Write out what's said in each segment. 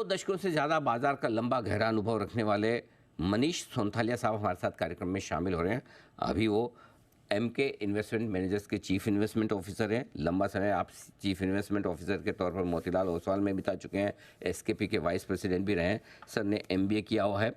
2 दशकों से ज़्यादा बाजार का लंबा गहरा अनुभव रखने वाले मनीष सोनथालिया साहब हमारे साथ कार्यक्रम में शामिल हो रहे हैं। अभी वो एमके इन्वेस्टमेंट मैनेजर्स के चीफ इन्वेस्टमेंट ऑफिसर हैं। लंबा समय आप चीफ इन्वेस्टमेंट ऑफिसर के तौर पर मोतीलाल ओसवाल में बिता चुके हैं। एसकेपी के वाइस प्रेसिडेंट भी रहे हैं। सर ने एमबीए किया हुआ है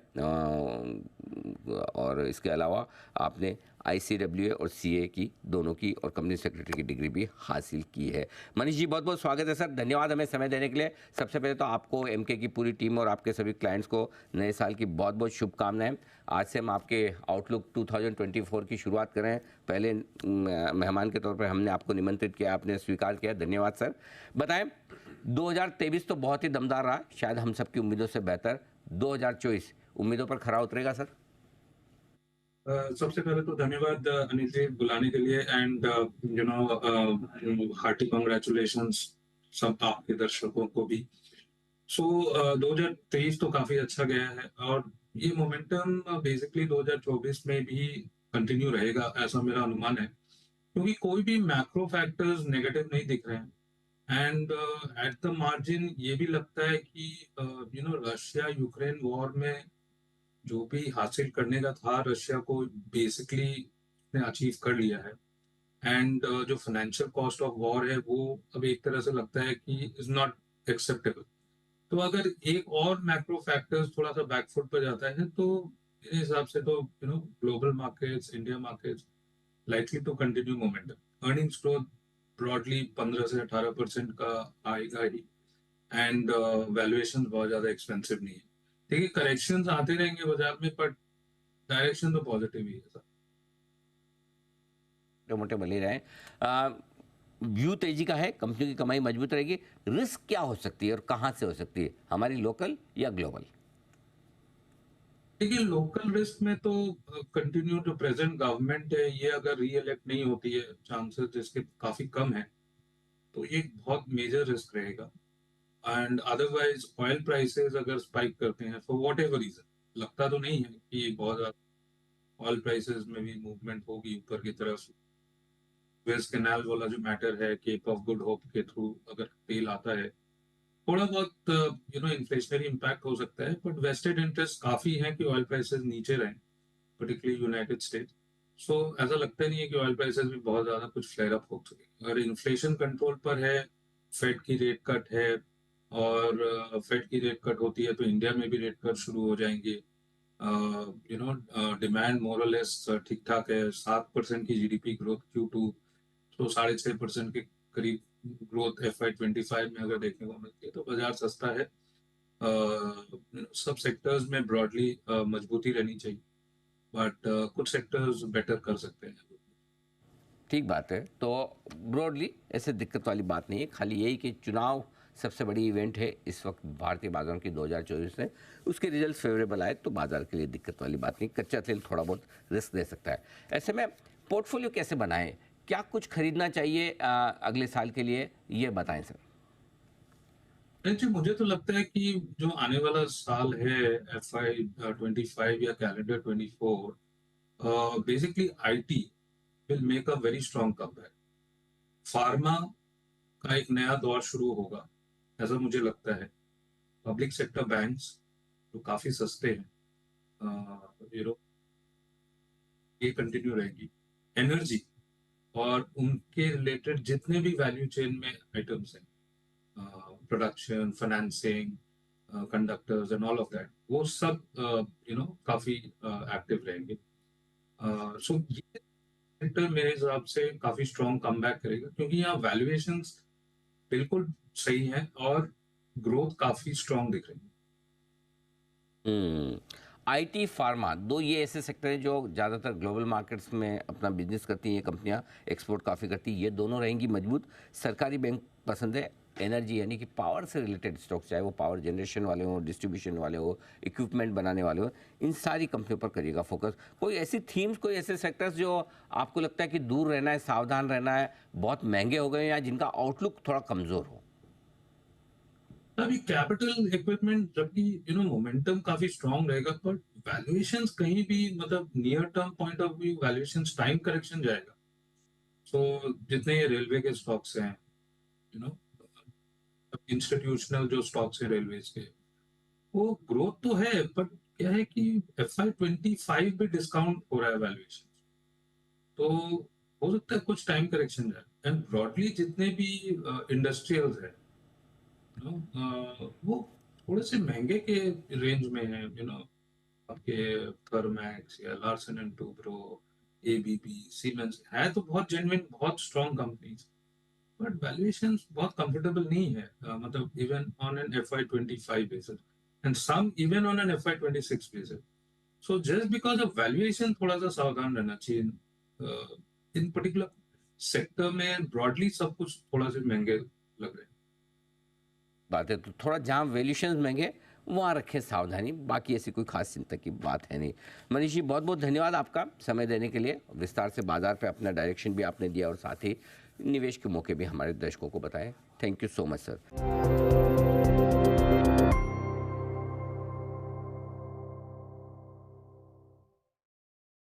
और इसके अलावा आपने आईसीडब्ल्यूए और सीए की दोनों की और कंपनी सेक्रेटरी की डिग्री भी हासिल की है। मनीष जी, बहुत बहुत स्वागत है सर, धन्यवाद हमें समय देने के लिए। सबसे पहले तो आपको, एमके की पूरी टीम और आपके सभी क्लाइंट्स को नए साल की बहुत बहुत शुभकामनाएं। आज से हम आपके आउटलुक 2024 की शुरुआत करें। पहले मेहमान के तौर पर हमने आपको निमंत्रित किया, आपने स्वीकार किया, धन्यवाद सर। बताएं, 2023 तो बहुत ही दमदार रहा, शायद हम सबकी उम्मीदों से बेहतर। 2024 उम्मीदों पर खरा उतरेगा सर? सबसे पहले तो धन्यवाद अनिल जी बुलाने के लिए एंड हार्टी कॉन्ग्रेचुलेशंस सब आपके दर्शकों को भी। 2023 तो काफी अच्छा गया है और ये मोमेंटम बेसिकली 2024 में भी कंटिन्यू रहेगा, ऐसा मेरा अनुमान है, क्योंकि कोई भी मैक्रो फैक्टर्स नेगेटिव नहीं दिख रहे हैं। एंड एट द मार्जिन ये भी लगता है कि रशिया यूक्रेन वॉर में जो भी हासिल करने का था रशिया को बेसिकली ने अचीव कर लिया है। एंड जो फाइनेंशियल कॉस्ट ऑफ वॉर है वो अब एक तरह से लगता है कि इज नॉट एक्सेप्टेबल। तो अगर एक और मैक्रो फैक्टर्स थोड़ा सा बैकफुट पर जाता है तो मेरे हिसाब से तो global markets, India markets likely to continue momentum. Earnings growth broadly 15 से 18% का आएगा ही। एंड वैल्यूएशन बहुत ज्यादा एक्सपेंसिव नहीं है। देखिए, करेक्शंस आते रहेंगे बाजार में, बट डायरेक्शन तो पॉजिटिव ही है सर। मोटे मोटे बने रहे। व्यू तेजी का है, कंपनी की कमाई मजबूत रहेगी। रिस्क क्या हो सकती है और कहां से हो सकती है, हमारी लोकल या ग्लोबल? देखिए, लोकल रिस्क में तो कंटिन्यू जो प्रेजेंट गवर्नमेंट है ये अगर री इलेक्ट नहीं होती है, चांसेस जिसके काफी कम है, तो ये एक बहुत मेजर रिस्क रहेगा। एंड अदरवाइज ऑयल प्राइसेस अगर स्पाइक करते हैं फॉर वॉट एवर रीजन, लगता तो नहीं है कि बहुत ज्यादा ऑयल प्राइसेस में भी मूवमेंट होगी ऊपर की तरफ। वेस्ट कैनाल वाला जो मैटर है, केप ऑफ गुड होप के थ्रू अगर तेल आता है, थोड़ा बहुत इन्फ्लेशनरी इम्पैक्ट हो सकता है, बट वेस्टेड इंटरेस्ट काफी है कि ऑयल प्राइसेस नीचे रहें, पर्टिकुलरली यूनाइटेड स्टेट्स। सो ऐसा लगता नहीं है कि ऑयल प्राइसेस भी बहुत ज्यादा कुछ फ्लेयर अप हो सके। अगर इन्फ्लेशन कंट्रोल पर है, फेड की रेट कट है, और फेड की रेट कट होती है तो इंडिया में भी रेट कट शुरू हो जाएंगे। डिमांड मोरलेस ठीक ठाक है। 7% की जीडीपी ग्रोथ Q2, तो 6.5% के करीब ग्रोथ FY25 में अगर देखने को मिलती है तो बाजार सस्ता है। सब सेक्टर्स में ब्रॉडली मजबूती रहनी चाहिए, बट कुछ सेक्टर्स बेटर कर सकते हैं। ठीक बात है। तो ब्रॉडली ऐसे दिक्कत वाली बात नहीं है, खाली यही कि चुनाव सबसे बड़ी इवेंट है इस वक्त भारतीय बाजारों की 2024 में। उसके रिजल्ट फेवरेबल आए तो बाजार के लिए दिक्कत वाली बात नहीं। कच्चा तेल थोड़ा बहुत रिस्क दे सकता है। ऐसे में पोर्टफोलियो कैसे बनाएं, क्या कुछ खरीदना चाहिए अगले साल के लिए, ये बताएं सर। जी, मुझे तो लगता है कि जो आने वाला साल है FY25 या calendar 24, basically IT will make a very strong comeback. Pharma का एक नया दौर शुरू होगा, ऐसा मुझे लगता है। पब्लिक सेक्टर बैंक्स जो काफी सस्ते हैं, ये कंटिन्यू रहेगी। एनर्जी और उनके रिलेटेड जितने भी वैल्यू चेन में आइटम्स हैं, production, financing, conductors and all of that, वो सब काफी एक्टिव रहेंगे। सो ये सेक्टर मेरे हिसाब से काफी स्ट्रॉन्ग कमबैक करेगा, क्योंकि यहाँ वैल्यूएशंस बिल्कुल सही है और ग्रोथ काफी स्ट्रॉन्ग दिख रही है। आईटी, फार्मा, दो ये ऐसे सेक्टर हैं जो ज़्यादातर ग्लोबल मार्केट्स में अपना बिजनेस करती हैं। ये कंपनियां एक्सपोर्ट काफ़ी करती हैं, ये दोनों रहेंगी मजबूत। सरकारी बैंक पसंद है। एनर्जी यानी कि पावर से रिलेटेड स्टॉक्स, चाहे वो पावर जनरेशन वाले हों, डिस्ट्रीब्यूशन वाले हो, इक्विपमेंट बनाने वाले हो, इन सारी कंपनियों पर करिएगा फोकस। कोई ऐसी थीम्स, कोई ऐसे सेक्टर्स जो आपको लगता है कि दूर रहना है, सावधान रहना है, बहुत महंगे हो गए या जिनका आउटलुक थोड़ा कमज़ोर हो? अभी कैपिटल इक्विपमेंट जबकि मोमेंटम काफी स्ट्रांग रहेगा, पर वैल्यूएशंस कहीं भी, मतलब near term point of view valuations time correction जाएगा। तो जितने ये रेलवे के स्टॉक्स हैं, यू नो इंस्टीट्यूशनल जो स्टॉक्स हैं रेलवेज के, वो ग्रोथ तो है, बट क्या है कि FY25 भी डिस्काउंट हो रहा है वैल्यूएशन, तो हो सकता है कुछ टाइम करेक्शन जाए। एंड ब्रॉडली जितने भी इंडस्ट्रियल्स है, वो थोड़े से महंगे के रेंज में है, आपके थर्मैक्स या Larsen and Toubro, ABB, Siemens है तो बहुत जेन्युइन, बहुत स्ट्रॉन्ग कंपनीज, बट वैल्यूएशंस बहुत कंफर्टेबल नहीं है, मतलब even on an FY25 basis and some even on an FY26 basis. So just because of valuation थोड़ा सा सावधान रहना चाहिए। इन पर्टिकुलर सेक्टर में ब्रॉडली सब कुछ थोड़ा से महंगे लग रहे हैं। बात है तो थोड़ा जहाँ वैल्यूशंस महंगे वहाँ रखें सावधानी, बाकी ऐसी कोई खास चिंता की बात है नहीं। मनीष जी बहुत बहुत धन्यवाद आपका समय देने के लिए, विस्तार से बाजार पे अपना डायरेक्शन भी आपने दिया और साथ ही निवेश के मौके भी हमारे दर्शकों को बताए। Thank you so much sir.